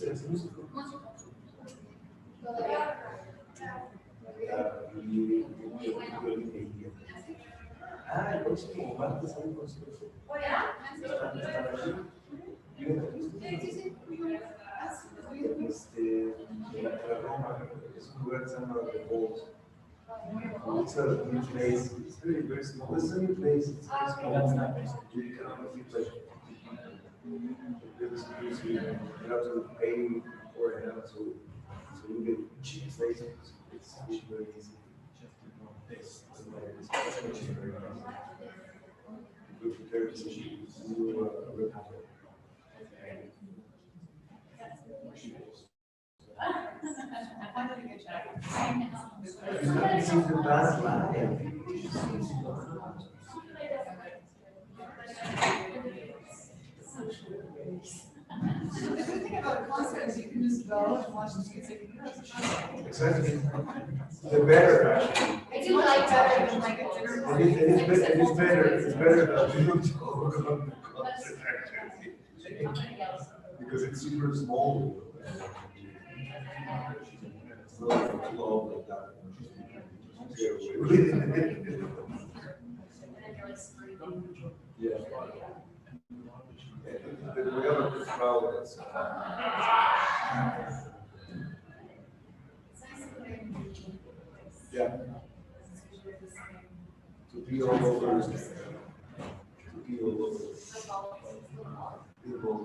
¿Es músico? Ah, el próximo martes hay un concierto. La Roma, es un lugar que se llama Nuevos. It's a new place. It's very, very small. It's a new place. It's very small. You can only fit like you have to pay for it, so you get cheap places. It's very easy. You prepare to do The good thing about a concert is you can just go and watch the music. exactly. The better, actually. I do like better than like a dinner. It's better. It's better than you talk about the concert, actually. Because it's super small. It's not like long like that. Yeah. But we have a good crowd. Yeah. To be all over. To be all over. People.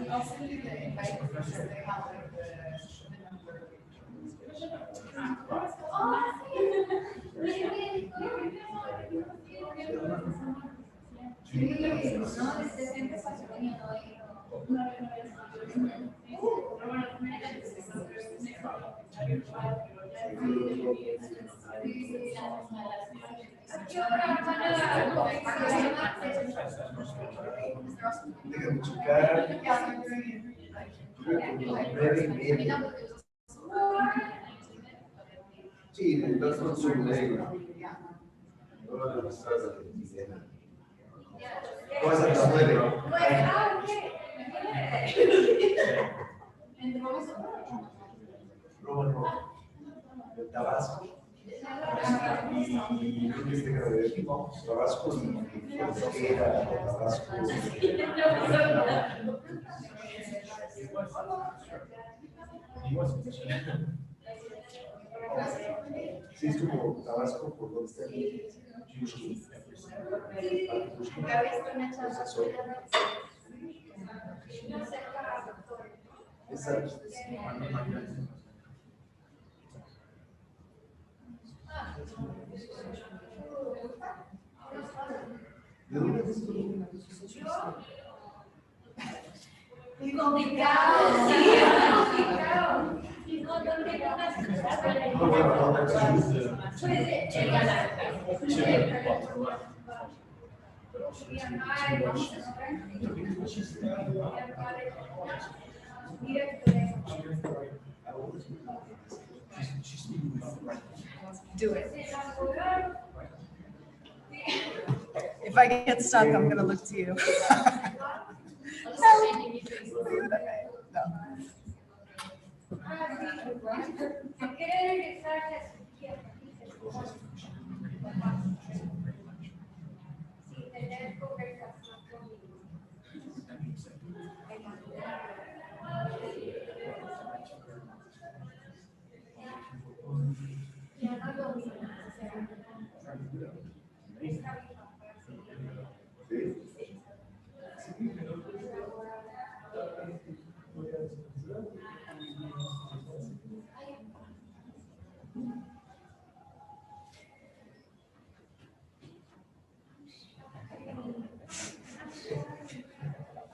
I'll send you the invite because they have like the number. Déjame checar. Sí, that's not so late. ¿Cómo es a las 9? No, Tabasco. Y creo que este cara de Tabasco y Frontera, Tabasco. Sí, es como Tabasco por donde está el exacto. ¿De dónde es esto? Muy complicado. Do it. If I get stuck, I'm going to look to you.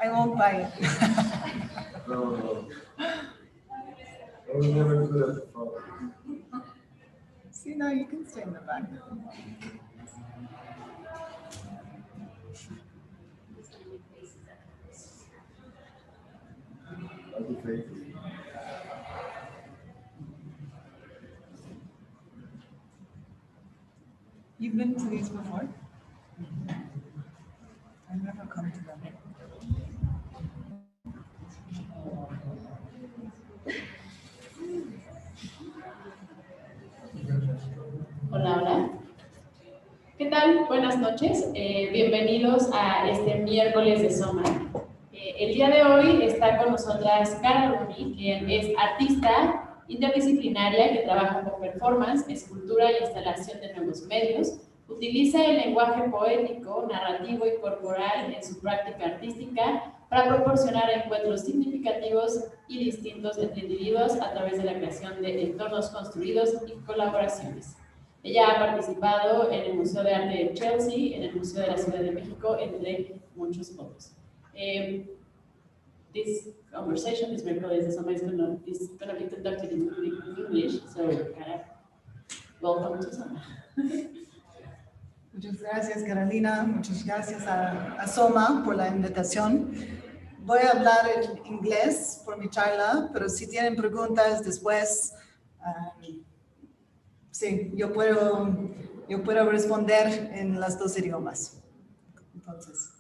I won't bite. No. I was never good at the front. See, now you can stay in the back. I'll be faithful. You've been to these before? I've never come to them. Buenas noches, bienvenidos a este miércoles de SOMA. El día de hoy está con nosotras Rooney, quien es artista interdisciplinaria que trabaja con performance, escultura y instalación de nuevos medios. Utiliza el lenguaje poético, narrativo y corporal en su práctica artística para proporcionar encuentros significativos y distintos entre individuos a través de la creación de entornos construidos y colaboraciones. Ella ha participado en el Museo de Arte de Chelsea, en el Museo de la Ciudad de México, entre muchos otros. This conversation, this Miércoles de SOMA, is gonna be conducted in English, so welcome to SOMA. Muchas gracias, Carolina. Muchas gracias a SOMA por la invitación. Voy a hablar en inglés por mi charla, pero si tienen preguntas después, sí, yo puedo responder en los dos idiomas. Entonces,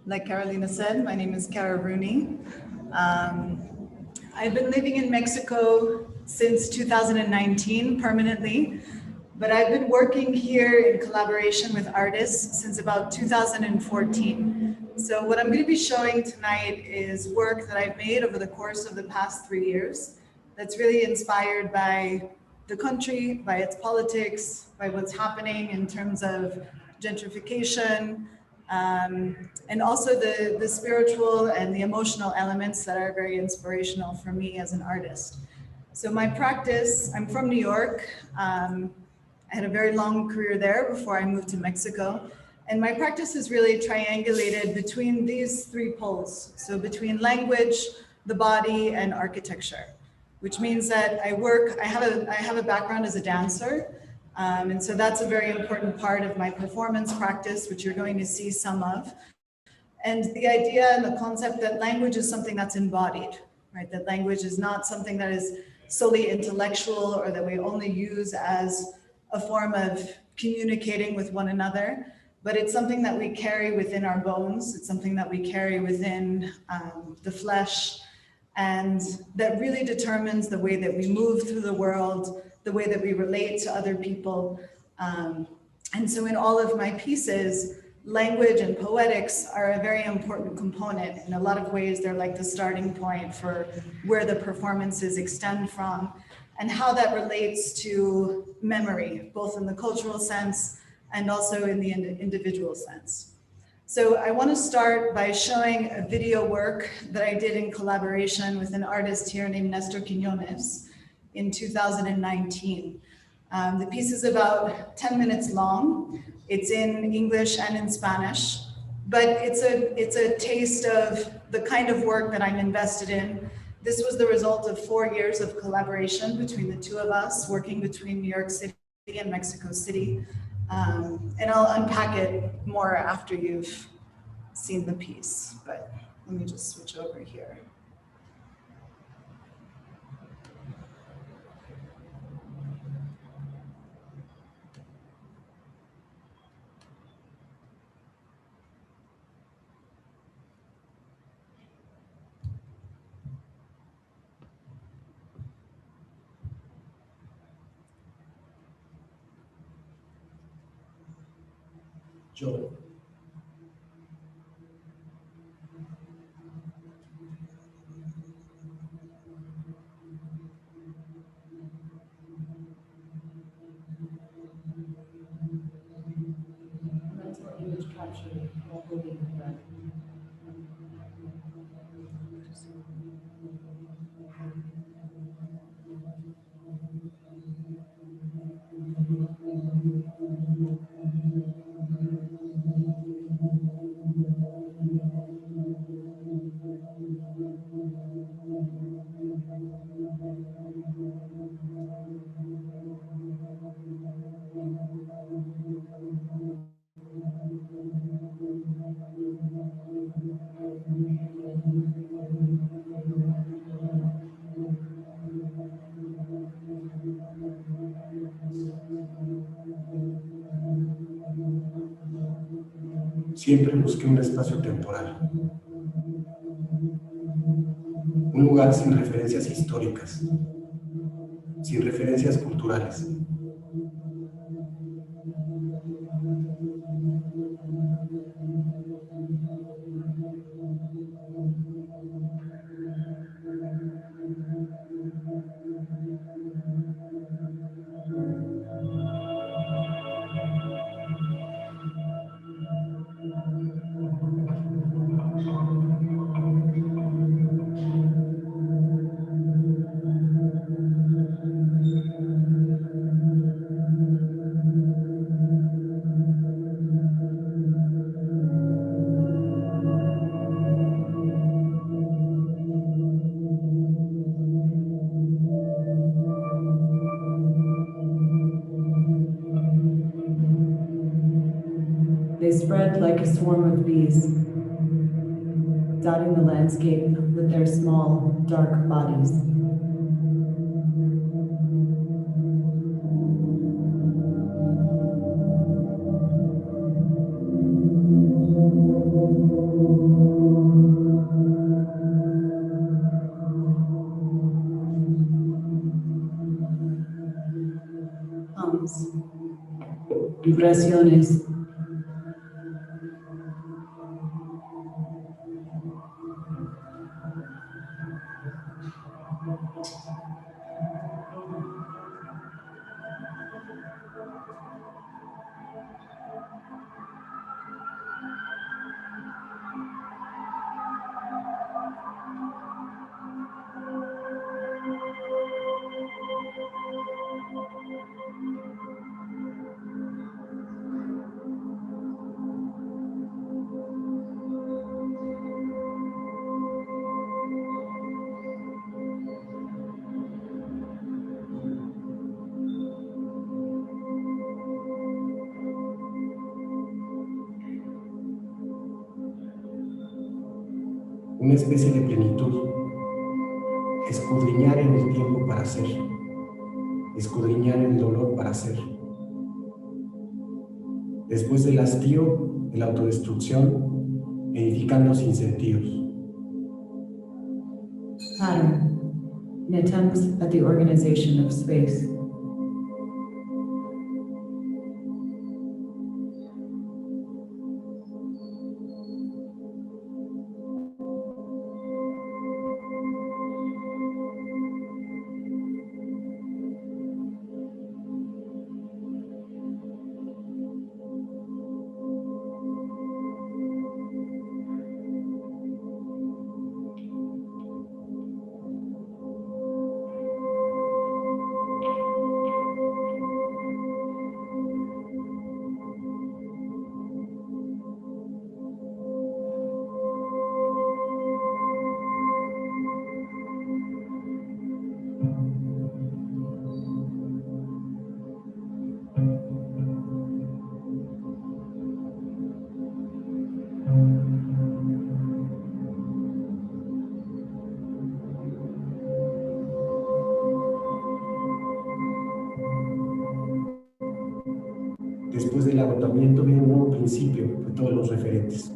like Carolina said, my name is Rooney. I've been living in Mexico since 2019 permanently, but I've been working here in collaboration with artists since about 2014. So what I'm going to be showing tonight is work that I've made over the course of the past 3 years that's really inspired by the country, by its politics, by what's happening in terms of gentrification, and also the spiritual and the emotional elements that are very inspirational for me as an artist. So my practice, I'm from New York. I had a very long career there before I moved to Mexico. And my practice is really triangulated between these three poles. So between language, the body, and architecture, which means that I have a background as a dancer. And so that's a very important part of my performance practice, which you're going to see some of. And the idea and the concept that language is something that's embodied, right? That language is not something that is solely intellectual or that we only use as a form of communicating with one another, but it's something that we carry within our bones. It's something that we carry within the flesh, and that really determines the way that we move through the world, the way that we relate to other people. And so in all of my pieces, language and poetics are a very important component. In a lot of ways, they're like the starting point for where the performances extend from and how that relates to memory, both in the cultural sense and also in the individual sense. So I want to start by showing a video work that I did in collaboration with an artist here named Nestor Quiñones in 2019. The piece is about 10 minutes long. It's in English and in Spanish, but it's a taste of the kind of work that I'm invested in. This was the result of 4 years of collaboration between the two of us, working between New York City and Mexico City. And I'll unpack it more after you've seen the piece, but let me just switch over here. Yo. Siempre busqué un espacio temporal, un lugar sin referencias históricas, sin referencias culturales, They spread like a swarm of bees, dotting the landscape with their small, dark bodies. Hums, vibraciones. Una especie de plenitud, escudriñar en el tiempo para ser, escudriñar en el dolor para ser. Después del hastío, de la autodestrucción, edificando sin sentidos. Pattern, in attempts at the organization of space. Después del agotamiento viene un nuevo principio de todos los referentes.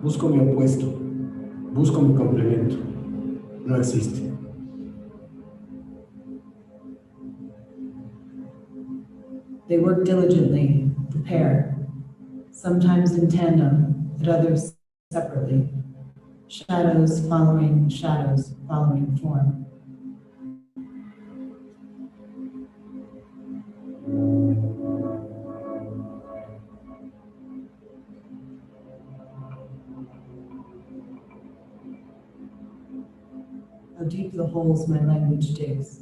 Busco mi opuesto, busco mi complemento. No existe. They work diligently, the pair, sometimes in tandem, at others separately, shadows following form. How deep the holes my language digs.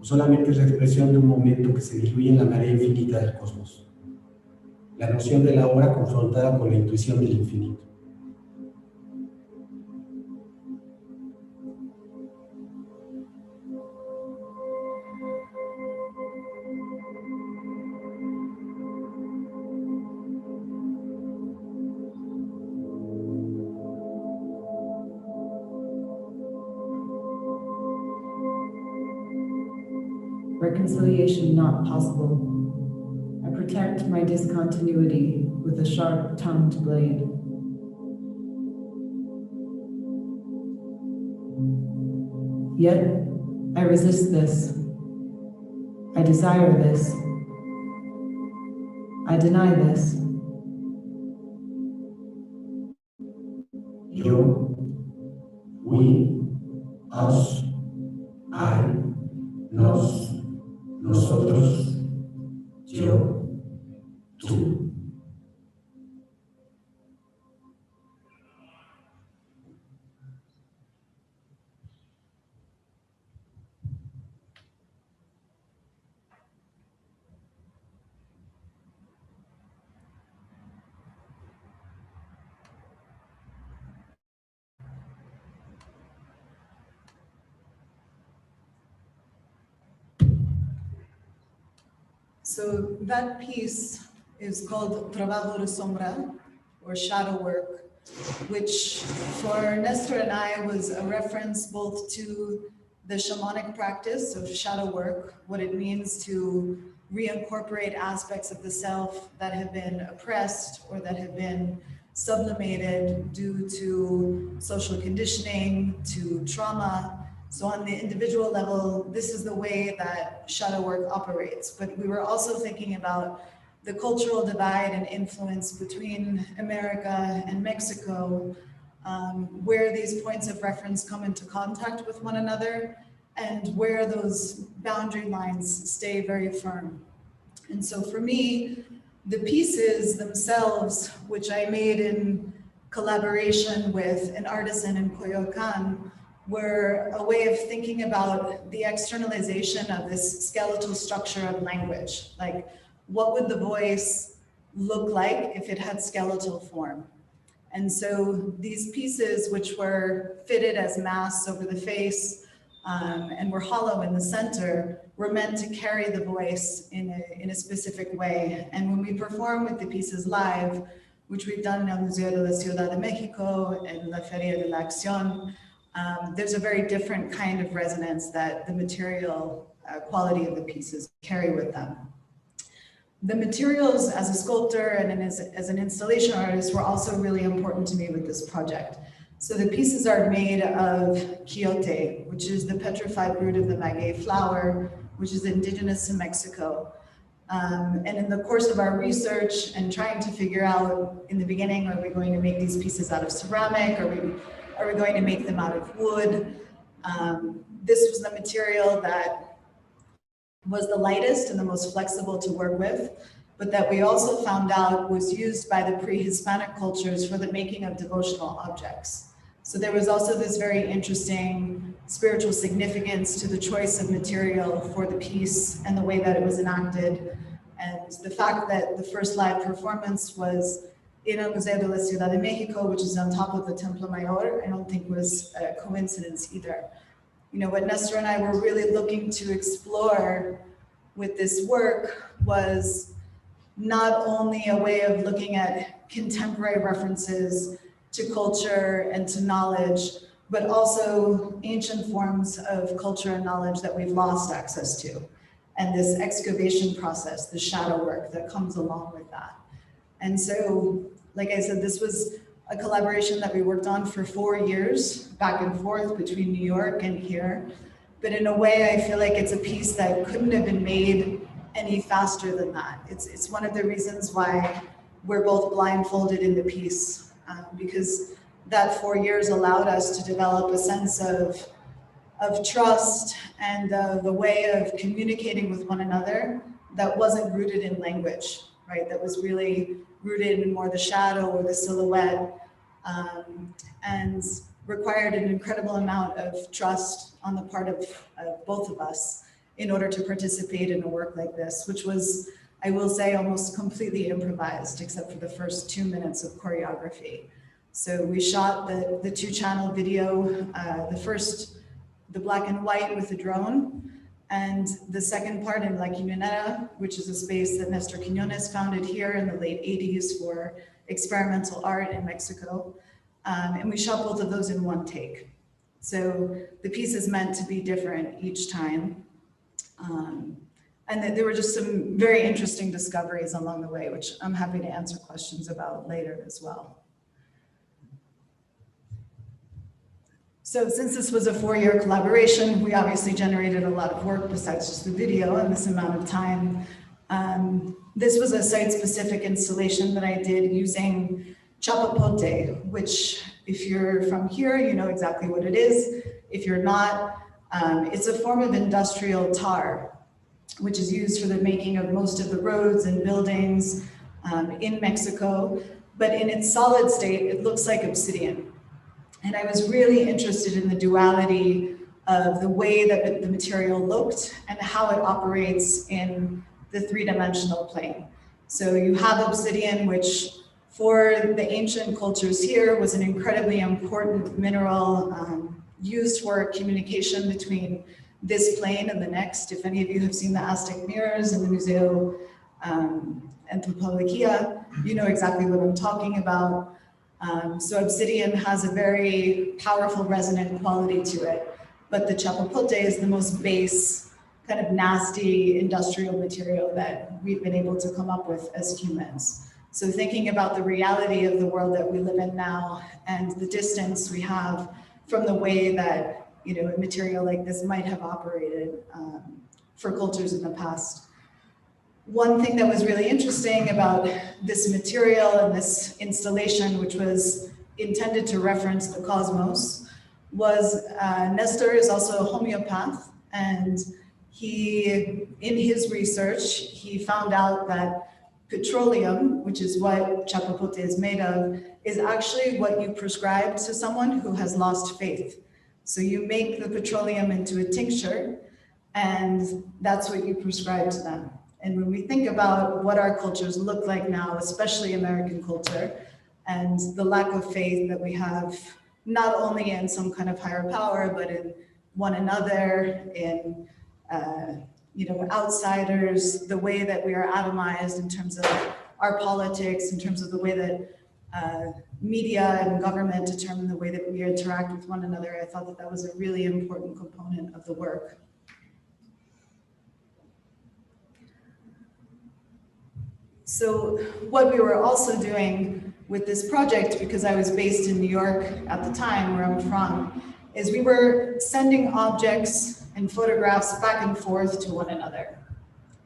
Solamente es la expresión de un momento que se diluye en la marea infinita del cosmos. La noción de la hora confrontada con la intuición del infinito. Reconciliation not possible. I protect my discontinuity with a sharp-tongued blade. Yet, I resist this. I desire this. I deny this. Yo, we, us, I, nos, nosotros, yo, tú. So that piece is called Trabajo de Sombra, or shadow work, which for Nestor and I was a reference both to the shamanic practice of shadow work, what it means to reincorporate aspects of the self that have been oppressed or that have been sublimated due to social conditioning, to trauma. So on the individual level, this is the way that shadow work operates. But we were also thinking about the cultural divide and influence between America and Mexico, where these points of reference come into contact with one another and where those boundary lines stay very firm. And so for me, the pieces themselves, which I made in collaboration with an artisan in Coyoacan, were a way of thinking about the externalization of this skeletal structure of language. Like, what would the voice look like if it had skeletal form? And so these pieces, which were fitted as masks over the face and were hollow in the center, were meant to carry the voice in a specific way. And when we perform with the pieces live, which we've done in el Museo de la Ciudad de México and la Feria de la Axiom, there's a very different kind of resonance that the material quality of the pieces carry with them. The materials as a sculptor and as an installation artist were also really important to me with this project. So the pieces are made of quiote, which is the petrified root of the maguey flower, which is indigenous to Mexico. And in the course of our research and trying to figure out in the beginning, are we going to make these pieces out of ceramic? Are we going to make them out of wood? This was the material that was the lightest and the most flexible to work with, but that we also found out was used by the pre-Hispanic cultures for the making of devotional objects. So there was also this very interesting spiritual significance to the choice of material for the piece and the way that it was enacted. And the fact that the first live performance was in el Museo de la Ciudad de México, which is on top of the Templo Mayor, I don't think was a coincidence either. You know, what Nestor and I were really looking to explore with this work was not only a way of looking at contemporary references to culture and to knowledge, but also ancient forms of culture and knowledge that we've lost access to. and this excavation process, the shadow work that comes along with that. And so, like I said, this was a collaboration that we worked on for 4 years, back and forth between New York and here. But in a way, I feel like it's a piece that couldn't have been made any faster than that. It's one of the reasons why we're both blindfolded in the piece, because that 4 years allowed us to develop a sense of trust and of a way of communicating with one another that wasn't rooted in language, right? That was really rooted in more the shadow or the silhouette, and required an incredible amount of trust on the part of both of us in order to participate in a work like this, which was, I will say, almost completely improvised, except for the first 2 minutes of choreography. So we shot the 2-channel video, the black and white with the drone, and the second part in La Quiñonera, which is a space that Nestor Quiñones founded here in the late 80s for experimental art in Mexico. And we shot both of those in 1 take. So the piece is meant to be different each time. And there were just some very interesting discoveries along the way, which I'm happy to answer questions about later as well. So since this was a 4-year collaboration, we obviously generated a lot of work besides just the video in this amount of time. This was a site-specific installation that I did using chapapote, which if you're from here, you know exactly what it is. If you're not, it's a form of industrial tar, which is used for the making of most of the roads and buildings in Mexico. But in its solid state, it looks like obsidian. And I was really interested in the duality of the way that the material looked and how it operates in the 3-dimensional plane. So you have obsidian, which for the ancient cultures here was an incredibly important mineral used for communication between this plane and the next. If any of you have seen the Aztec mirrors in the Museo Antropología, you know exactly what I'm talking about. So obsidian has a very powerful resonant quality to it, but the chapapote is the most base, kind of nasty industrial material that we've been able to come up with as humans. So thinking about the reality of the world that we live in now and the distance we have from the way that, you know, a material like this might have operated for cultures in the past. One thing that was really interesting about this material and this installation, which was intended to reference the cosmos, was Nestor is also a homeopath, and he, in his research, he found out that petroleum, which is what chapapote is made of, is actually what you prescribe to someone who has lost faith. So you make the petroleum into a tincture, and that's what you prescribe to them. And when we think about what our cultures look like now, especially American culture, and the lack of faith that we have, not only in some kind of higher power, but in one another, in you know, outsiders, the way that we are atomized in terms of our politics, in terms of the way that media and government determine the way that we interact with one another. I thought that that was a really important component of the work. So what we were also doing with this project, because I was based in New York at the time, where I'm from, is we were sending objects and photographs back and forth to one another,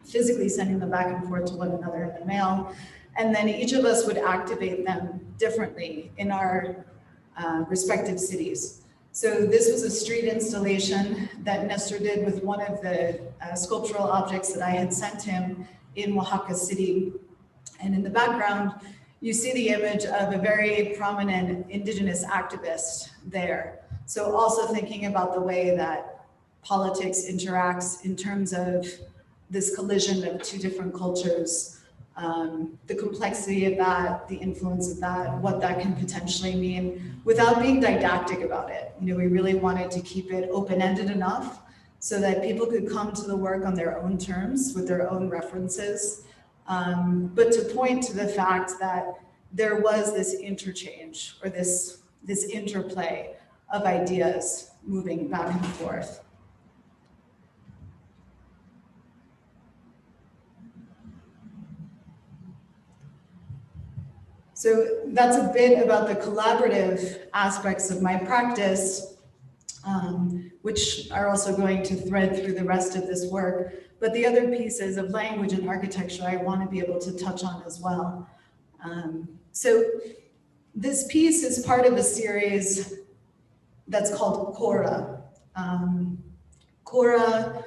physically sending them back and forth to one another in the mail. And then each of us would activate them differently in our respective cities. So this was a street installation that Nestor did with one of the sculptural objects that I had sent him in Oaxaca City. And in the background, you see the image of a very prominent indigenous activist there. So also thinking about the way that politics interacts in terms of this collision of 2 different cultures, the complexity of that, the influence of that, what that can potentially mean, without being didactic about it. You know, we really wanted to keep it open-ended enough so that people could come to the work on their own terms with their own references, but to point to the fact that there was this interchange or this interplay of ideas moving back and forth. So that's a bit about the collaborative aspects of my practice, which are also going to thread through the rest of this work. But the other pieces of language and architecture I want to be able to touch on as well. So this piece is part of a series that's called Cora. Cora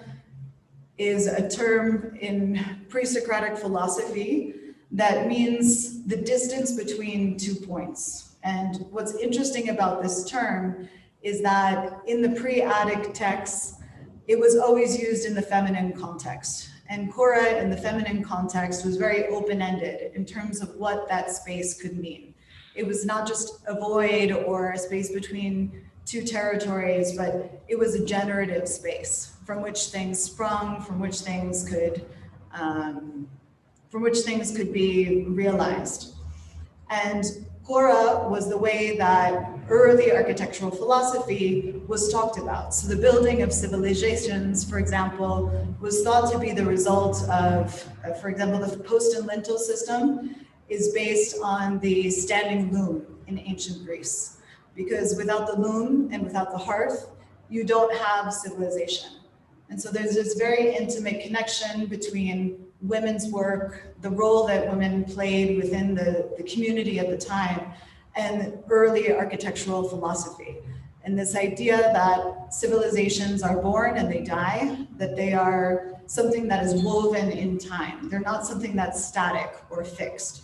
is a term in pre-Socratic philosophy that means the distance between 2 points. And what's interesting about this term is that in the pre-Attic texts, it was always used in the feminine context. And Cora in the feminine context was very open-ended in terms of what that space could mean. It was not just a void or a space between two territories, but it was a generative space from which things sprung, from which things could be realized. And Cora was the way that early architectural philosophy was talked about. So the building of civilizations, for example, was thought to be the result of, for example, the post and lintel system is based on the standing loom in ancient Greece. Because without the loom and without the hearth, you don't have civilization. And so there's this very intimate connection between women's work, the role that women played within the community at the time, and early architectural philosophy. And this idea that civilizations are born and they die, that they are something that is woven in time. They're not something that's static or fixed.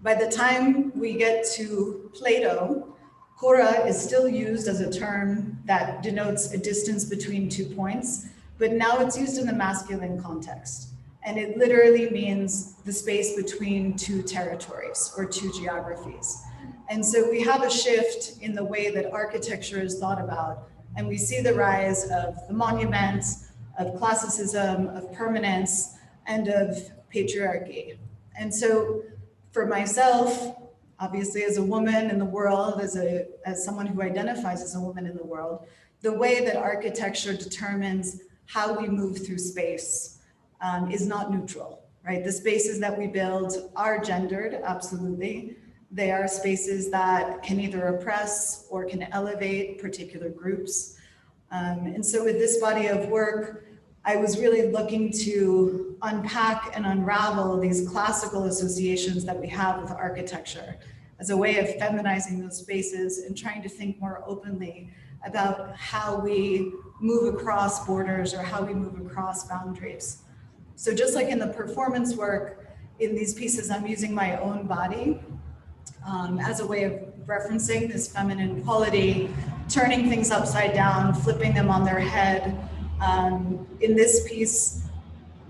By the time we get to Plato, Cora is still used as a term that denotes a distance between 2 points, but now it's used in the masculine context. And it literally means the space between two territories or two geographies. And so we have a shift in the way that architecture is thought about. And we see the rise of the monuments, of classicism, of permanence, and of patriarchy. And so for myself, obviously as a woman in the world, as someone who identifies as a woman in the world, the way that architecture determines how we move through space is not neutral, right? The spaces that we build are gendered, absolutely. They are spaces that can either oppress or can elevate particular groups. And so with this body of work, I was really looking to unpack and unravel these classical associations that we have with architecture as a way of feminizing those spaces and trying to think more openly about how we move across borders or how we move across boundaries. So just like in the performance work, in these pieces, I'm using my own body as a way of referencing this feminine quality, turning things upside down, flipping them on their head. In this piece,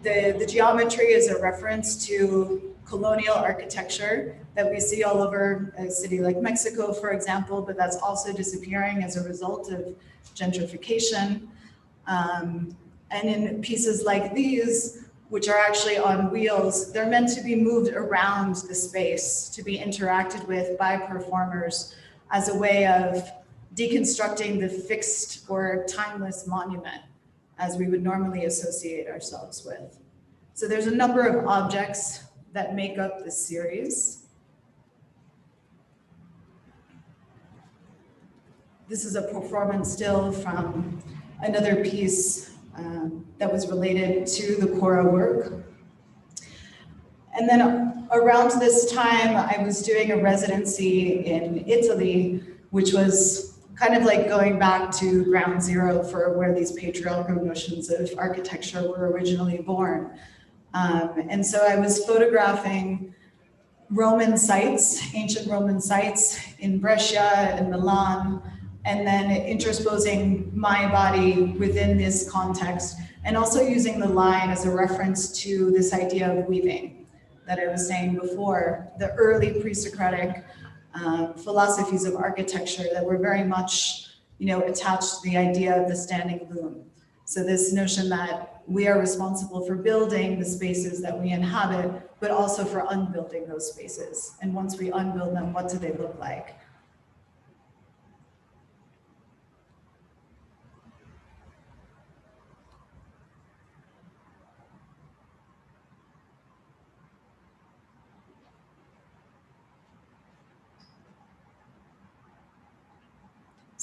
the geometry is a reference to colonial architecture that we see all over a city like Mexico, for example, but that's also disappearing as a result of gentrification. And in pieces like these, which are actually on wheels, they're meant to be moved around the space, to be interacted with by performers as a way of deconstructing the fixed or timeless monument as we would normally associate ourselves with. So there's a number of objects that make up this series. This is a performance still from another piece that was related to the Cora work. And then around this time, I was doing a residency in Italy, which was kind of like going back to ground zero for where these patriarchal notions of architecture were originally born. And so I was photographing Roman sites, ancient Roman sites in Brescia and Milan, and then intersposing my body within this context, and also using the line as a reference to this idea of weaving that I was saying before, the early pre-Socratic philosophies of architecture that were very much, attached to the idea of the standing loom. So this notion that we are responsible for building the spaces that we inhabit, but also for unbuilding those spaces. And once we unbuild them, what do they look like?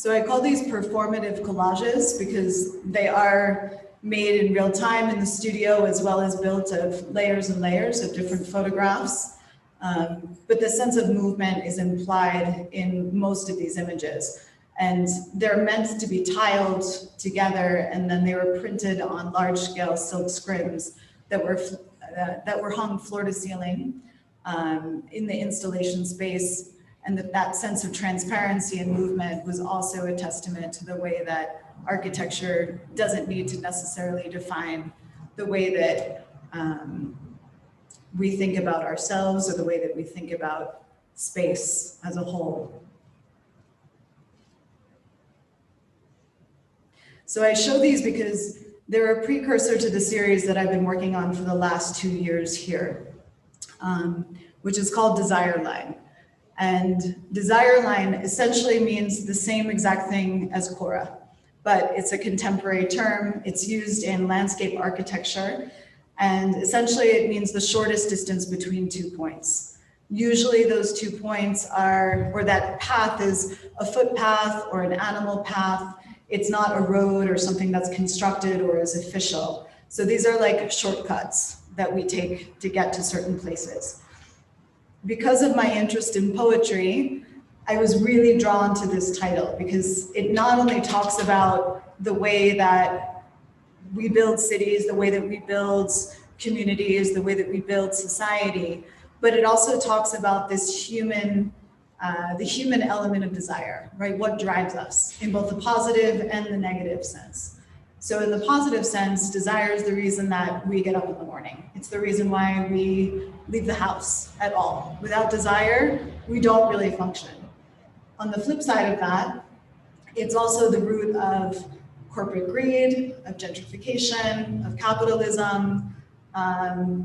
So I call these performative collages because they are made in real time in the studio, as well as built of layers and layers of different photographs. But the sense of movement is implied in most of these images. And they're meant to be tiled together, and then they were printed on large-scale silk scrims that were hung floor to ceiling in the installation space. And that sense of transparency and movement was also a testament to the way that architecture doesn't need to necessarily define the way that we think about ourselves or the way that we think about space as a whole. So I show these because they're a precursor to the series that I've been working on for the last 2 years here, which is called Desire Line. And Desire Line essentially means the same exact thing as Cora, but it's a contemporary term. It's used in landscape architecture, and essentially it means the shortest distance between 2 points. Usually those 2 points are, or that path is a footpath or an animal path. It's not a road or something that's constructed or is official. So these are like shortcuts that we take to get to certain places. Because of my interest in poetry, I was really drawn to this title because it not only talks about the way that we build cities, the way that we build communities, the way that we build society, but it also talks about this human, the human element of desire, right? What drives us in both the positive and the negative sense. So in the positive sense, desire is the reason that we get up in the morning. It's the reason why we leave the house at all. Without desire, we don't really function. On the flip side of that, it's also the root of corporate greed, of gentrification, of capitalism.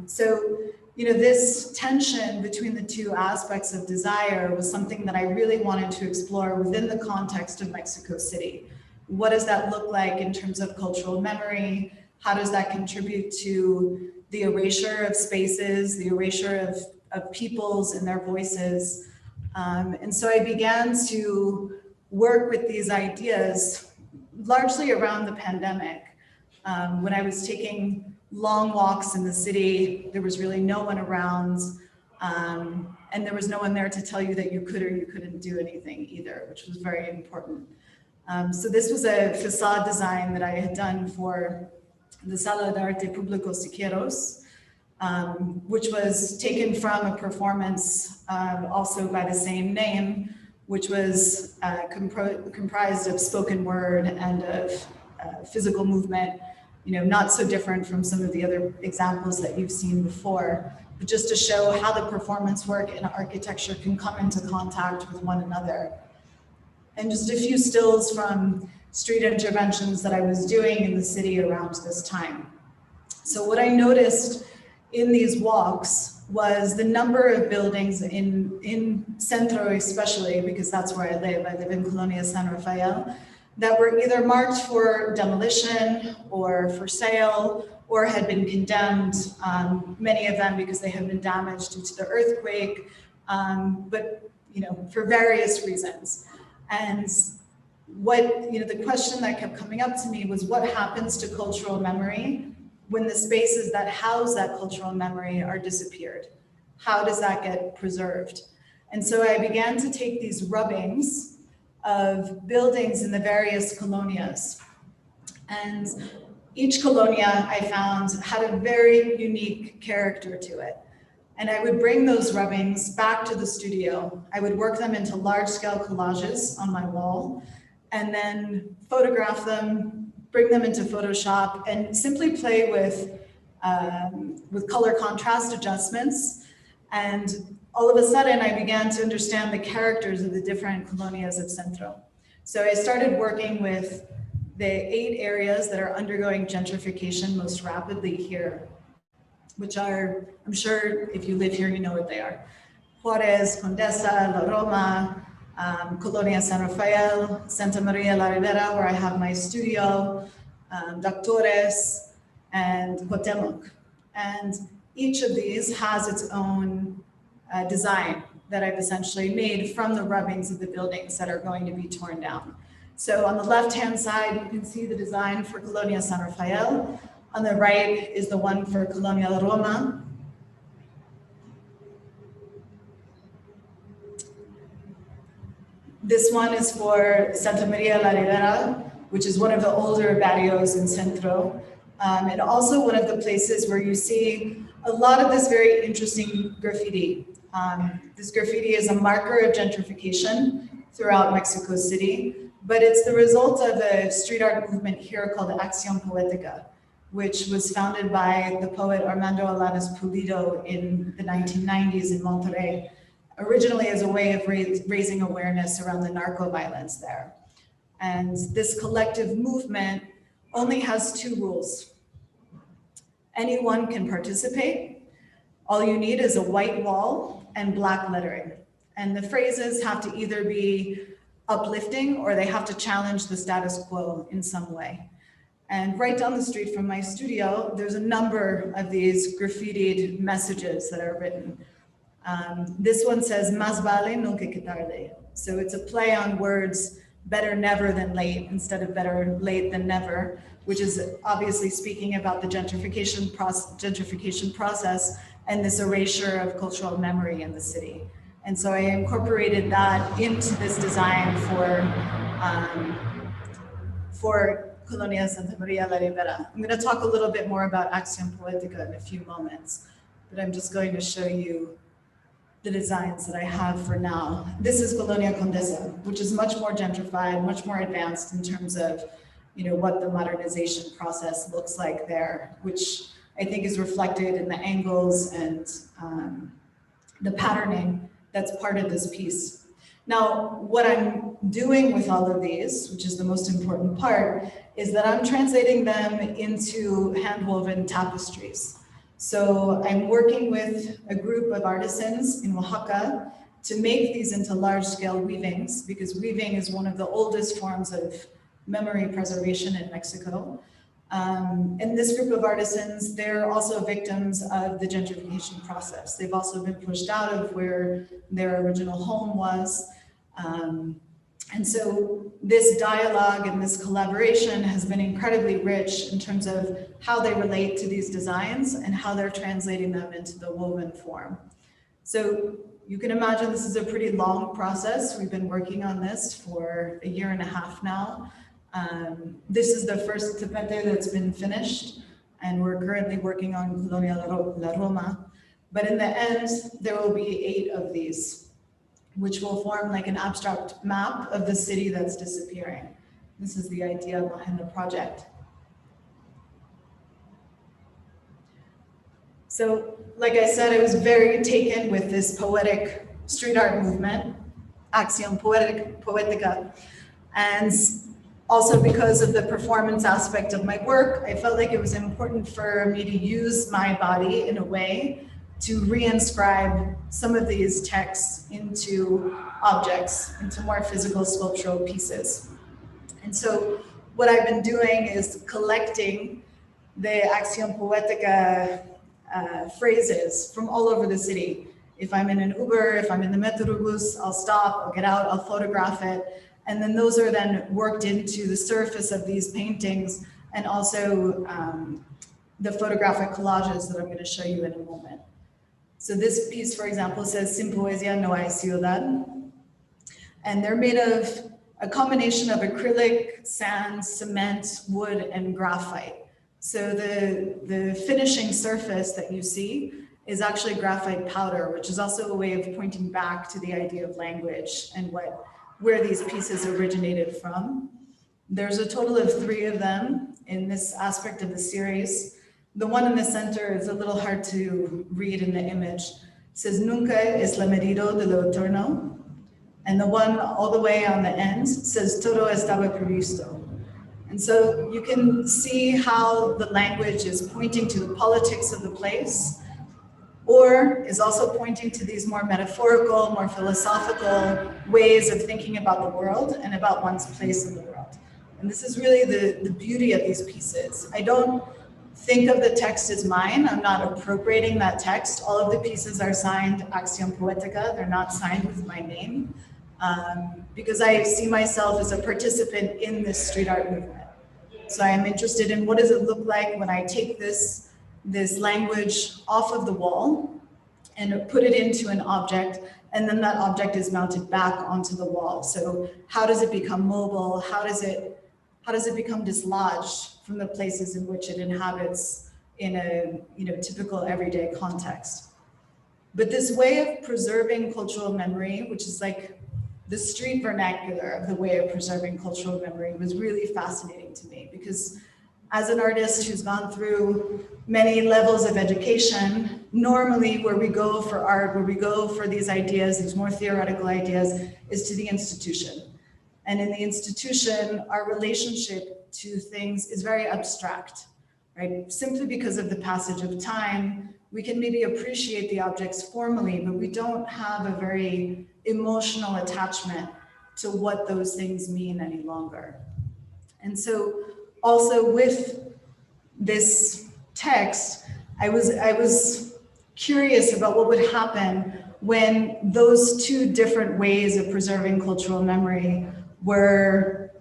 So, this tension between the two aspects of desire was something that I really wanted to explore within the context of Mexico City. What does that look like in terms of cultural memory? How does that contribute to the erasure of spaces, the erasure of peoples and their voices? And so I began to work with these ideas largely around the pandemic. When I was taking long walks in the city, there was really no one around, and there was no one there to tell you that you could or you couldn't do anything either, which was very important. So this was a facade design that I had done for the Sala de Arte Público Siqueiros, which was taken from a performance also by the same name, which was comprised of spoken word and of physical movement, not so different from some of the other examples that you've seen before, but just to show how the performance work and architecture can come into contact with one another. And just a few stills from street interventions that I was doing in the city around this time. So what I noticed in these walks was the number of buildings in Centro especially, because that's where I live in Colonia San Rafael, that were either marked for demolition or for sale or had been condemned, many of them because they had been damaged due to the earthquake, but for various reasons. And the question that kept coming up to me was what happens to cultural memory when the spaces that house that cultural memory are disappeared? How does that get preserved? And so I began to take these rubbings of buildings in the various colonias. And each colonia I found had a very unique character to it. And I would bring those rubbings back to the studio. I would work them into large-scale collages on my wall, and then photograph them, bring them into Photoshop, and simply play with color contrast adjustments. And all of a sudden, I began to understand the characters of the different colonias of Centro. So I started working with the 8 areas that are undergoing gentrification most rapidly here, which are, I'm sure if you live here, you know what they are. Juárez, Condesa, La Roma, Colonia San Rafael, Santa Maria la Ribera, where I have my studio, Doctores, and Cuauhtémoc. And each of these has its own design that I've essentially made from the rubbings of the buildings that are going to be torn down. So on the left-hand side, you can see the design for Colonia San Rafael. On the right is the one for Colonia Roma. This one is for Santa Maria la Ribera, which is one of the older barrios in Centro, and also one of the places where you see a lot of this very interesting graffiti. This graffiti is a marker of gentrification throughout Mexico City, but it's the result of a street art movement here called Axiom Politica, which was founded by the poet Armando Alanis Pulido in the 1990s in Monterrey, originally as a way of raising awareness around the narco violence there. And this collective movement only has two rules. Anyone can participate. All you need is a white wall and black lettering. And the phrases have to either be uplifting or they have to challenge the status quo in some way. And right down the street from my studio, there's a number of these graffitied messages that are written. This one says, más vale nunca que tarde. So it's a play on words, better never than late, instead of better late than never, which is obviously speaking about the gentrification process and this erasure of cultural memory in the city. And so I incorporated that into this design for Colonia Santa Maria la Ribera. I'm going to talk a little bit more about Axiom Politica in a few moments, but I'm just going to show you the designs that I have for now. This is Colonia Condesa, which is much more gentrified, much more advanced in terms of, what the modernization process looks like there, which I think is reflected in the angles and the patterning that's part of this piece. Now, what I'm doing with all of these, which is the most important part, is that I'm translating them into handwoven tapestries. So I'm working with a group of artisans in Oaxaca to make these into large-scale weavings, because weaving is one of the oldest forms of memory preservation in Mexico. And this group of artisans, they're also victims of the gentrification process. They've also been pushed out of where their original home was. And so this dialogue and this collaboration has been incredibly rich in terms of how they relate to these designs and how they're translating them into the woven form. So you can imagine this is a pretty long process. We've been working on this for 1.5 years now. This is the first tapete that's been finished, and we're currently working on Colonia la Roma. But in the end, there will be 8 of these, which will form like an abstract map of the city that's disappearing. This is the idea behind the project. So, like I said, I was very taken with this poetic street art movement, Axiom Politica, and also because of the performance aspect of my work, I felt like it was important for me to use my body in a way to reinscribe some of these texts into objects, into more physical sculptural pieces. And so what I've been doing is collecting the Axiom Politica phrases from all over the city. If I'm in an Uber, if I'm in the Metrobus, I'll stop, I'll get out, I'll photograph it. And then those are then worked into the surface of these paintings and also the photographic collages that I'm going to show you in a moment. So this piece, for example, says, sin poesía no hay ciudad. And they're made of a combination of acrylic, sand, cement, wood, and graphite. So the finishing surface that you see is actually graphite powder, which is also a way of pointing back to the idea of language and where these pieces originated from. There's a total of 3 of them in this aspect of the series. The one in the center is a little hard to read in the image. It says, nunca es la medida de lo eterno. And the one all the way on the end says, todo estaba previsto. And so you can see how the language is pointing to the politics of the place, or is also pointing to these more metaphorical, more philosophical ways of thinking about the world and about one's place in the world. And this is really the beauty of these pieces. I don't think of the text as mine. I'm not appropriating that text. All of the pieces are signed Axiom Politica. They're not signed with my name. because I see myself as a participant in this street art movement. So I am interested in what does it look like when I take this language off of the wall and put it into an object, and then that object is mounted back onto the wall. So how does it become mobile? How does it become dislodged from the places in which it inhabits in a typical everyday context? But this way of preserving cultural memory, which is like the street vernacular of the way of preserving cultural memory, was really fascinating to me, because as an artist who's gone through many levels of education, normally where we go for art, where we go for these ideas, these more theoretical ideas, is to the institution. And in the institution, our relationship to things is very abstract, right? Simply because of the passage of time, we can maybe appreciate the objects formally, but we don't have a very emotional attachment to what those things mean any longer. And so also with this text, I was curious about what would happen when those two different ways of preserving cultural memory were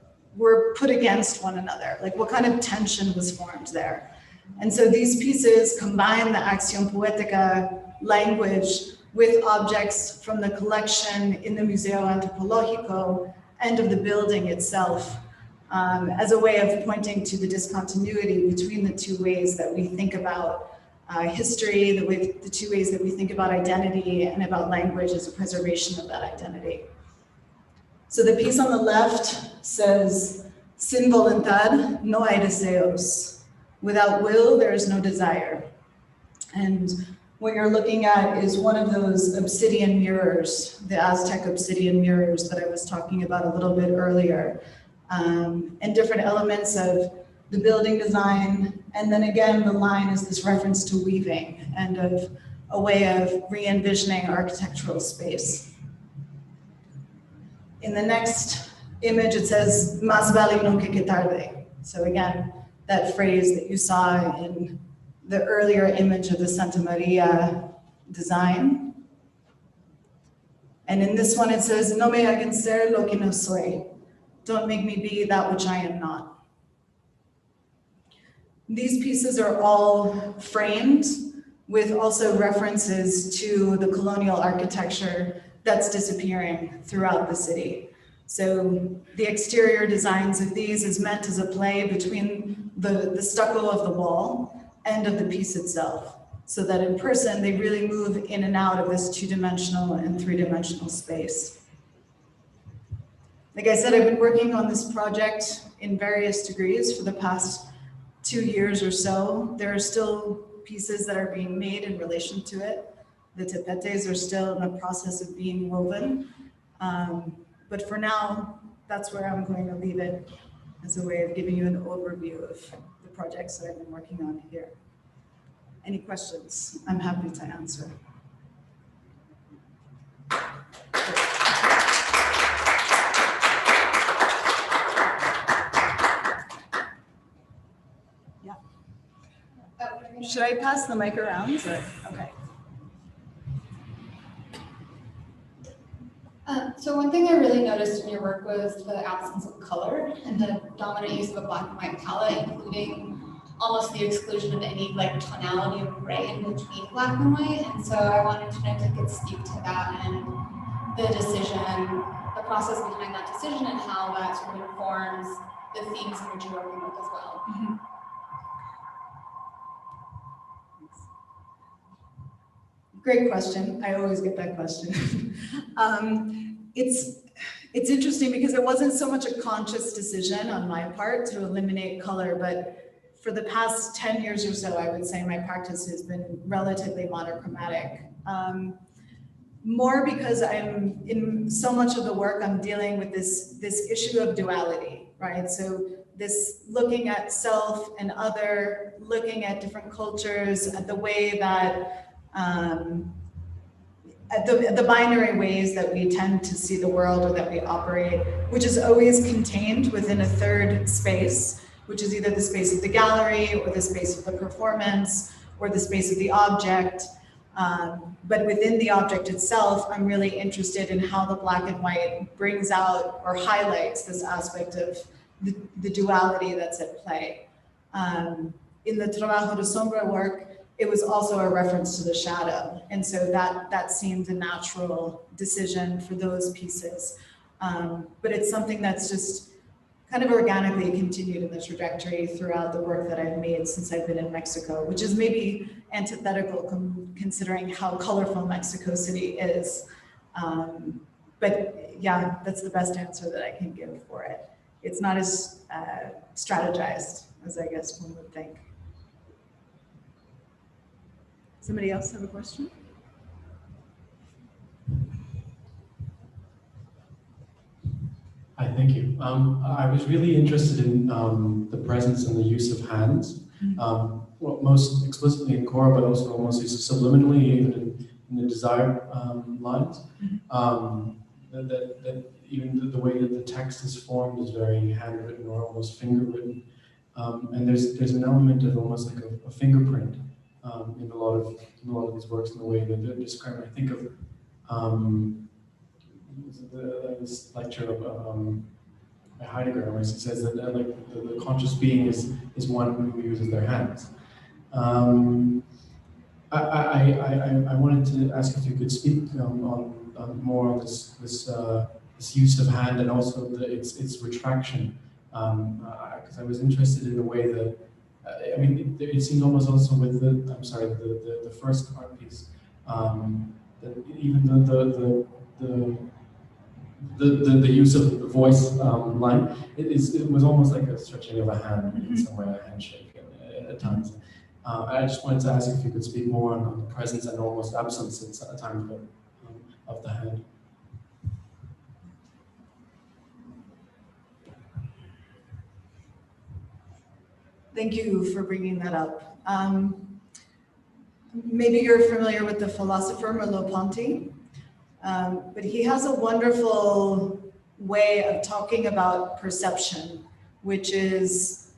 put against one another. Like, what kind of tension was formed there? And so these pieces combine the Axiom Politica language with objects from the collection in the Museo Antropológico and of the building itself, as a way of pointing to the discontinuity between the two ways that we think about history, the two ways that we think about identity and about language as a preservation of that identity. So the piece on the left says, "Sin voluntad no hay deseos." Without will, there is no desire. And what you're looking at is one of those obsidian mirrors, the Aztec obsidian mirrors that I was talking about a little bit earlier, and different elements of the building design. And then again, the line is this reference to weaving and of a way of re-envisioning architectural space. In the next image, it says, "Más vale nunca que tarde." So again, that phrase that you saw in the earlier image of the Santa Maria design. And in this one, it says, "No me hagan ser lo que no soy." Don't make me be that which I am not. These pieces are all framed with also references to the colonial architecture that's disappearing throughout the city. So the exterior designs of these is meant as a play between the stucco of the wall and of the piece itself, so that in person, they really move in and out of this two-dimensional and three-dimensional space. Like I said, I've been working on this project in various degrees for the past 2 years or so. There are still pieces that are being made in relation to it. The tapetes are still in the process of being woven. But for now, that's where I'm going to leave it as a way of giving you an overview of the projects that I've been working on here. Any questions? I'm happy to answer. Yeah. Should I pass the mic around? Or? Okay. So one thing I really noticed in your work was the absence of color and the dominant use of a black and white palette, including almost the exclusion of any like tonality of gray in between black and white. And so I wanted to know if you could speak to that and the decision, the process behind that decision, and how that sort of informs the themes in which you're working with as well. Mm-hmm. Great question. I always get that question. It's interesting because it wasn't so much a conscious decision on my part to eliminate color, but for the past 10 years or so, I would say my practice has been relatively monochromatic. More because I'm in so much of the work, I'm dealing with this issue of duality, right? So this looking at self and other, looking at different cultures, at the way that at the binary ways that we tend to see the world or that we operate, which is always contained within a third space, which is either the space of the gallery or the space of the performance or the space of the object. But within the object itself, I'm really interested in how the black and white brings out or highlights this aspect of the duality that's at play. In the trabajo de sombra work, it was also a reference to the shadow. And so that seemed a natural decision for those pieces. But it's something that's just kind of organically continued in the trajectory throughout the work that I've made since I've been in Mexico, which is maybe antithetical considering how colorful Mexico City is. But yeah, that's the best answer that I can give for it. It's not as strategized as I guess one would think. Somebody else have a question? Hi, thank you. I was really interested in the presence and the use of hands, well, most explicitly in core, but also almost subliminally, even in the desired lines. That even the way that the text is formed is very handwritten or almost finger-written. And there's an element of almost like a fingerprint in a lot of these works, in the way that they're described. I think of this lecture of Heidegger, where he says that like the conscious being is one who uses their hands. I wanted to ask if you could speak on more on this use of hand and also its retraction, because I was interested in the way that I mean it seemed almost also with the first art piece that even the use of the voice line, it was almost like a stretching of a hand in some way, a handshake at times. I just wanted to ask if you could speak more on the presence and almost absence at times of the hand. Thank you for bringing that up. Maybe you're familiar with the philosopher Merleau-Ponty. But he has a wonderful way of talking about perception, which is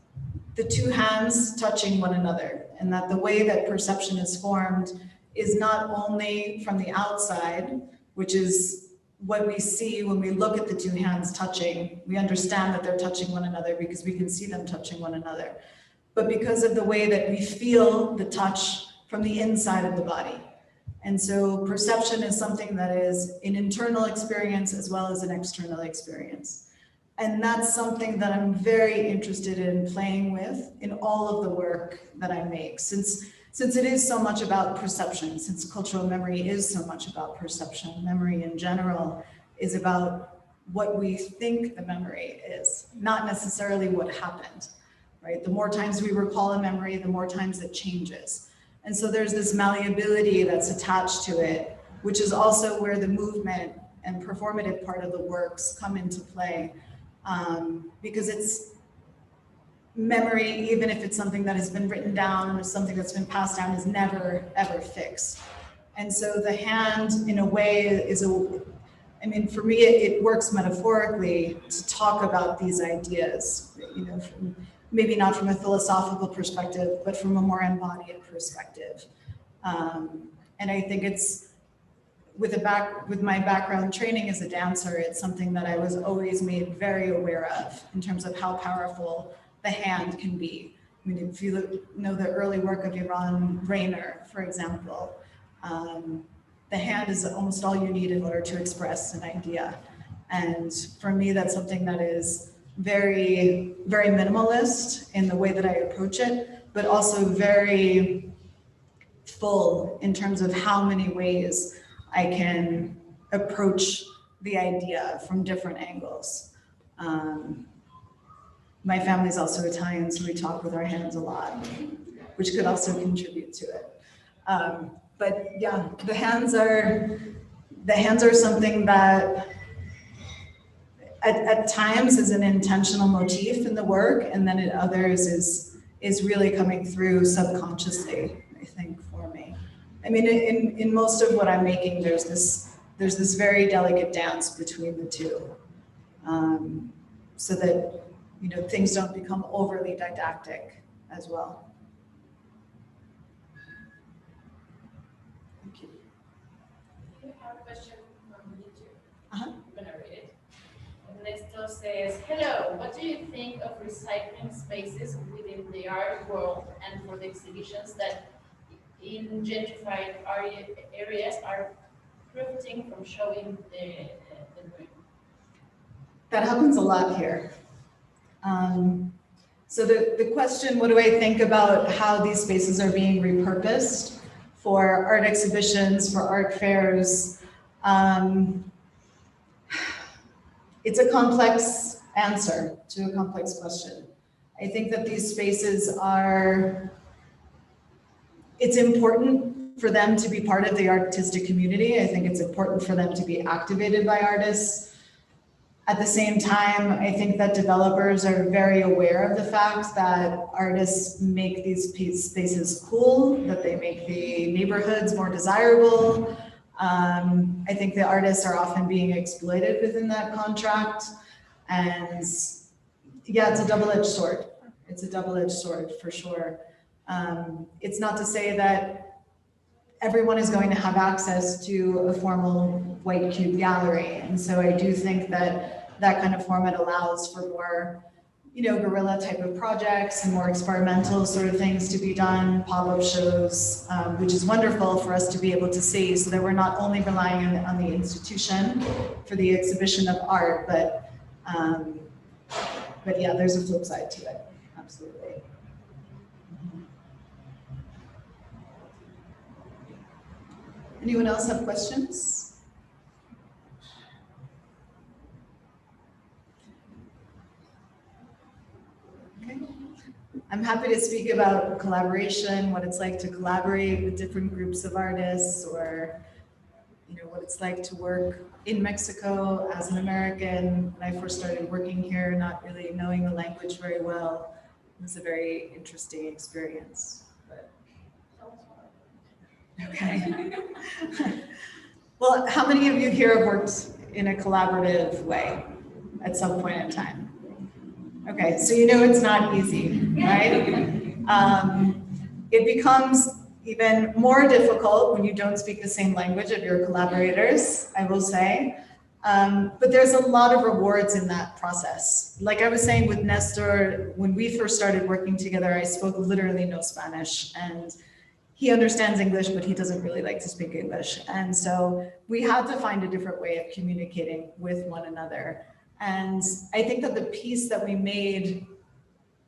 the two hands touching one another, and that the way that perception is formed is not only from the outside, which is what we see when we look at the two hands touching. We understand that they're touching one another because we can see them touching one another, but because of the way that we feel the touch from the inside of the body. And so perception is something that is an internal experience as well as an external experience. And that's something that I'm very interested in playing with in all of the work that I make. Since it is so much about perception, since cultural memory is so much about perception, memory in general is about what we think the memory is, not necessarily what happened, right? The more times we recall a memory, the more times it changes. And so there's this malleability that's attached to it, which is also where the movement and performative part of the works come into play, because it's memory, even if it's something that has been written down or something that's been passed down, is never, ever fixed. And so the hand, in a way, is I mean, for me, it works metaphorically to talk about these ideas, you know, maybe not from a philosophical perspective, but from a more embodied perspective. And I think it's, with my background training as a dancer, it's something that I was always made very aware of in terms of how powerful the hand can be. I mean, if you know the early work of Iran Rainer, for example, the hand is almost all you need in order to express an idea. And for me, that's something that is very, very minimalist in the way that I approach it, but also very full in terms of how many ways I can approach the idea from different angles. My family's also Italian, so we talk with our hands a lot, which could also contribute to it. But yeah, the hands are something that at times is an intentional motif in the work, and then at others is really coming through subconsciously, I think, for me. I mean, in most of what I'm making, there's this very delicate dance between the two, so that, you know, things don't become overly didactic as well. Thank question from YouTube. Uh-huh. I'm gonna read it. Ernesto says, hello, what do you think of recycling spaces within the art world and for the exhibitions that in gentrified areas are prohibiting from showing the room? That happens a lot here. So the question, what do I think about how these spaces are being repurposed for art exhibitions, for art fairs? It's a complex answer to a complex question. I think that these spaces it's important for them to be part of the artistic community. I think it's important for them to be activated by artists. At the same time, I think that developers are very aware of the fact that artists make these spaces cool, that they make the neighborhoods more desirable. I think the artists are often being exploited within that contract. And yeah, it's a double-edged sword. It's a double-edged sword for sure. It's not to say that everyone is going to have access to a formal white cube gallery. And so I do think that that kind of format allows for more, guerrilla type of projects and more experimental sort of things to be done, pop-up shows, which is wonderful for us to be able to see, so that we're not only relying on the institution for the exhibition of art, but yeah, there's a flip side to it, absolutely. Anyone else have questions? Okay. I'm happy to speak about collaboration, what it's like to collaborate with different groups of artists, or what it's like to work in Mexico as an American. When I first started working here, not really knowing the language very well, it was a very interesting experience. Okay. Well, how many of you here have worked in a collaborative way at some point in time? Okay, so it's not easy, right? It becomes even more difficult when you don't speak the same language of your collaborators, I will say. But there's a lot of rewards in that process. Like I was saying with Nestor, when we first started working together, I spoke literally no Spanish, and he understands English, but he doesn't really like to speak English. And so we had to find a different way of communicating with one another. And I think that the piece that we made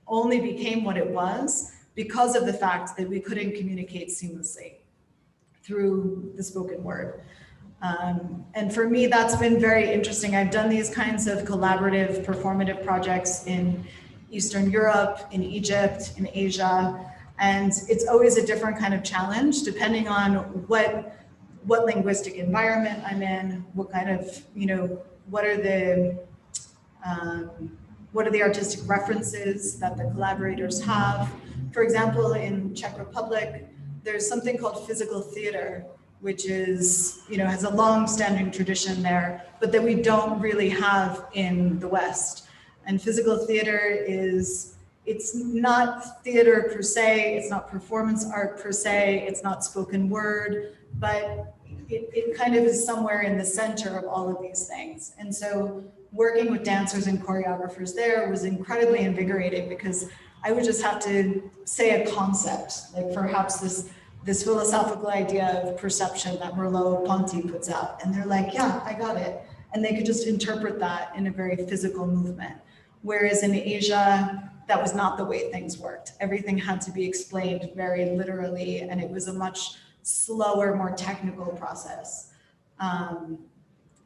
only became what it was because of the fact that we couldn't communicate seamlessly through the spoken word. And for me, that's been very interesting. I've done these kinds of collaborative performative projects in Eastern Europe, in Egypt, in Asia. And it's always a different kind of challenge depending on what linguistic environment I'm in, what kind of, what are the artistic references that the collaborators have. For example, in Czech Republic, there's something called physical theater, which is, has a long-standing tradition there, but that we don't really have in the West. And physical theater it's not theater per se, it's not performance art per se, it's not spoken word, but it kind of is somewhere in the center of all of these things. And so working with dancers and choreographers there was incredibly invigorating, because I would just have to say a concept, like perhaps this philosophical idea of perception that Merleau-Ponty puts out. And they're like, yeah, I got it. And they could just interpret that in a very physical movement. Whereas in Asia, that was not the way things worked. Everything had to be explained very literally, and it was a much slower, more technical process.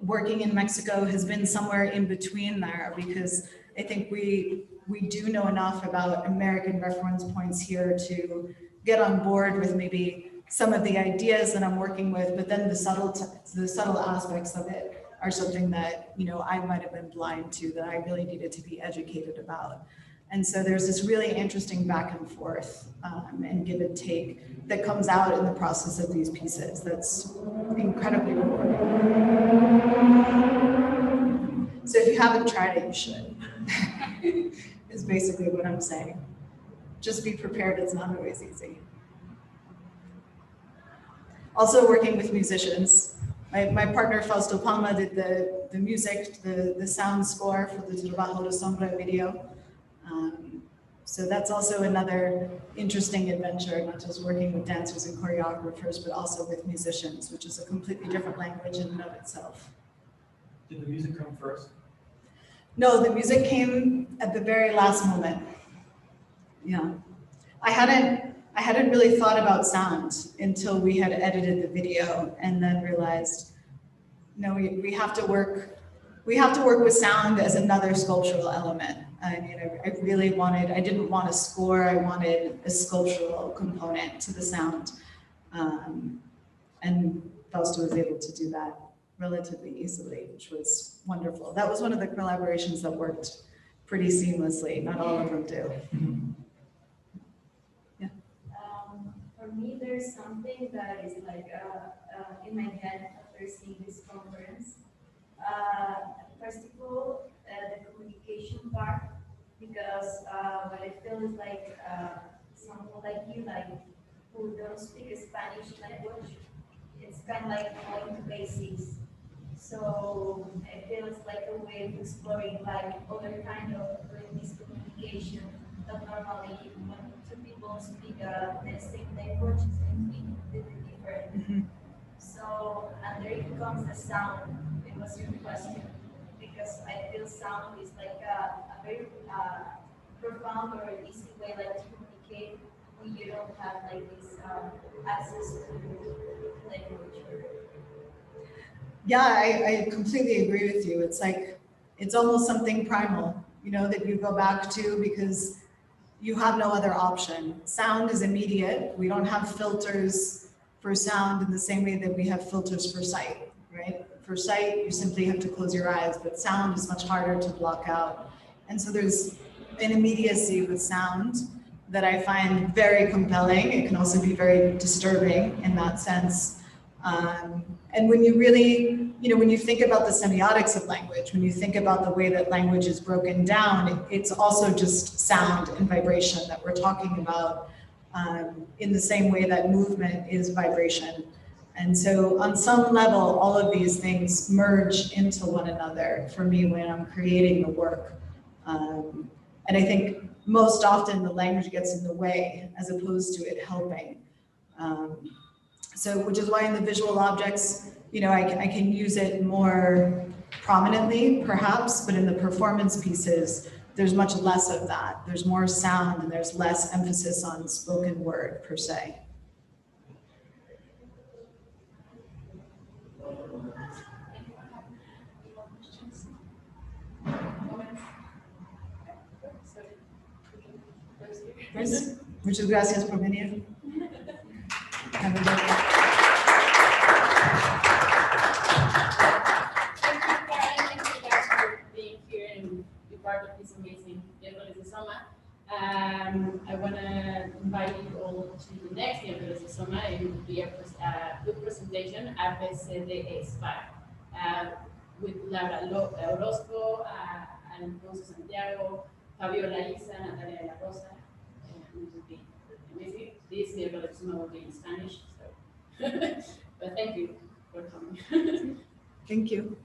Working in Mexico has been somewhere in between there, because I think we do know enough about American reference points here to get on board with maybe some of the ideas that I'm working with, but then the subtle aspects of it are something that I might have been blind to, that I really needed to be educated about. And so there's this really interesting back and forth and give and take that comes out in the process of these pieces. That's incredibly rewarding. So if you haven't tried it, you should, is basically what I'm saying. Just be prepared, it's not always easy. Also working with musicians My partner Fausto Palma did the music, the sound score for the Trabajo de Sombra video. So that's also another interesting adventure, not just working with dancers and choreographers, but also with musicians, which is a completely different language in and of itself. Did the music come first? No, the music came at the very last moment. Yeah. I hadn't really thought about sound until we had edited the video and then realized, no, we have to work with sound as another sculptural element. I mean, I didn't want a score, I wanted a sculptural component to the sound. And Fausto was able to do that relatively easily, which was wonderful. That was one of the collaborations that worked pretty seamlessly. Not all of them do. Yeah. For me, there's something that is like in my head after seeing this conference. First of all, the communication part, because what I feel is like someone like you, like who don't speak a Spanish language, it's kind of like going to basics. So I feel it's like a way of exploring like other kind of this communication that normally when two people speak the same language, it's going to be completely different. So, and there comes the sound. It was your question, because I feel sound is like a very profound or easy way like to communicate when you don't have like this access to language. Yeah, I completely agree with you. It's like, it's almost something primal, you know, that you go back to because you have no other option. Sound is immediate. We don't have filters for sound in the same way that we have filters for sight, right? For sight, you simply have to close your eyes, but sound is much harder to block out. And so there's an immediacy with sound that I find very compelling. It can also be very disturbing in that sense. And when you really, you know, when you think about the semiotics of language, when you think about the way that language is broken down, it's also just sound and vibration that we're talking about in the same way that movement is vibration. And so on some level, all of these things merge into one another for me when I'm creating the work. And I think most often the language gets in the way as opposed to it helping. So, which is why in the visual objects, you know, I can use it more prominently, perhaps, but in the performance pieces, there's much less of that. There's more sound and there's less emphasis on spoken word per se. Pues, muchas gracias por venir. Have a good day. Thank you guys for being here and be part of this amazing Miércoles de SOMA. I want to invite you all to the next Miércoles de SOMA. It will be a good presentation, APCDS5, with Laura Orozco, Alfonso Santiago, Fabiola Isa, Natalia de la Rosa. It will be amazing. This Miércoles de SOMA will be in Spanish, so. But thank you for coming. Thank you.